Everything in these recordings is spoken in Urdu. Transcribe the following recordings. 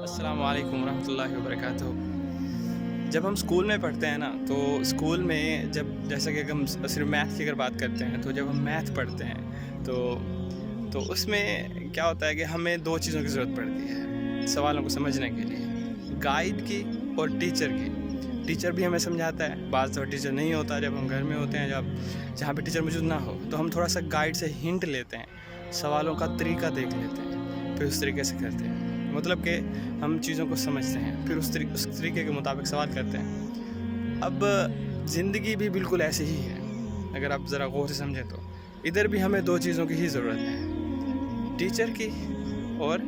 السلام علیکم ورحمۃ اللہ وبرکاتہ۔ جب ہم اسکول میں پڑھتے ہیں نا تو اسکول میں جیسا کہ ہم صرف میتھ کی اگر بات کرتے ہیں تو جب ہم میتھ پڑھتے ہیں تو اس میں کیا ہوتا ہے کہ ہمیں دو چیزوں کی ضرورت پڑتی ہے سوالوں کو سمجھنے کے لیے، گائیڈ کی اور ٹیچر کی۔ ٹیچر بھی ہمیں سمجھاتا ہے، بعض دفعہ ٹیچر نہیں ہوتا، جب ہم گھر میں ہوتے ہیں جہاں پہ ٹیچر موجود نہ ہو تو ہم تھوڑا سا گائیڈ سے ہنٹ لیتے ہیں، سوالوں کا طریقہ دیکھ لیتے ہیں، پھر اس طریقے سے کرتے ہیں۔ مطلب کہ ہم چیزوں کو سمجھتے ہیں، پھر اس طریقے کے مطابق سوال کرتے ہیں۔ اب زندگی بھی بالکل ایسے ہی ہے، اگر آپ ذرا غور سے سمجھیں تو ادھر بھی ہمیں دو چیزوں کی ہی ضرورت ہے، ٹیچر کی اور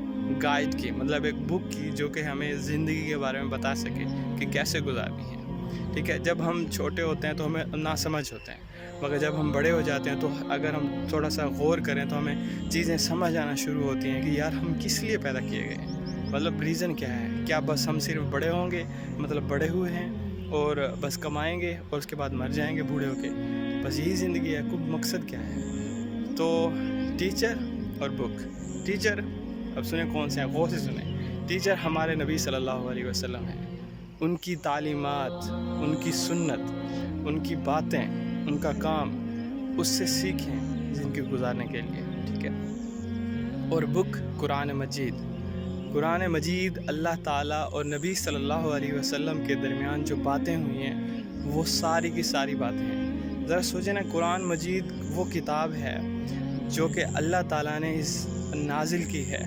گائیڈ کی، مطلب ایک بک کی جو کہ ہمیں زندگی کے بارے میں بتا سکے کہ کیسے گزارنی ہے۔ ٹھیک ہے، جب ہم چھوٹے ہوتے ہیں تو ہمیں ناسمجھ ہوتے ہیں، مگر جب ہم بڑے ہو جاتے ہیں تو اگر ہم تھوڑا سا غور کریں تو ہمیں چیزیں سمجھ آنا شروع ہوتی ہیں کہ یار ہم کس لیے پیدا کیے گئے ہیں، مطلب ریزن کیا ہے۔ کیا بس ہم صرف بڑے ہوں گے، مطلب بڑے ہوئے ہیں اور بس کمائیں گے اور اس کے بعد مر جائیں گے بوڑھے ہو کے، بس یہی زندگی ہے، کوئی مقصد کیا ہے؟ تو ٹیچر اور بک۔ ٹیچر اب سنیں کون سے ہیں، غور سے سنیں۔ ٹیچر ہمارے نبی صلی اللہ علیہ وسلم ہیں، ان کی تعلیمات، ان کی سنت، ان کی باتیں، ان کا کام، اس سے سیکھیں زندگی گزارنے کے لیے۔ ٹھیک ہے، اور بک قرآن مجید۔ قرآن مجید اللہ تعالیٰ اور نبی صلی اللہ علیہ وسلم کے درمیان جو باتیں ہوئی ہیں وہ ساری کی ساری باتیں ہیں۔ ذرا سوچیں نا، قرآن مجید وہ کتاب ہے جو کہ اللہ تعالیٰ نے اس نازل کی ہے،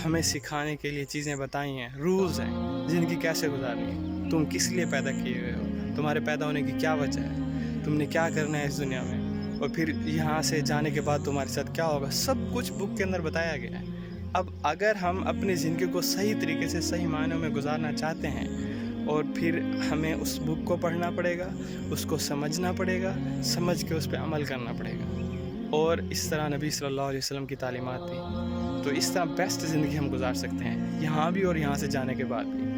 ہمیں سکھانے کے لیے چیزیں بتائی ہیں، رولز ہیں زندگی کیسے گزارنی ہے، تم کس لیے پیدا کیے ہوئے ہو، تمہارے پیدا ہونے کی کیا وجہ ہے، تم نے کیا کرنا ہے اس دنیا میں، اور پھر یہاں سے جانے کے بعد تمہارے ساتھ کیا ہوگا، سب کچھ بک کے اندر بتایا گیا ہے۔ اب اگر ہم اپنی زندگی کو صحیح طریقے سے صحیح معنوں میں گزارنا چاہتے ہیں اور پھر ہمیں اس بک کو پڑھنا پڑے گا، اس کو سمجھنا پڑے گا، سمجھ کے اس پہ عمل کرنا پڑے گا، اور اس طرح نبی صلی اللہ علیہ وسلم کی تعلیمات تھی، تو اس طرح بیسٹ زندگی ہم گزار سکتے ہیں، یہاں بھی اور یہاں سے جانے کے بعد بھی۔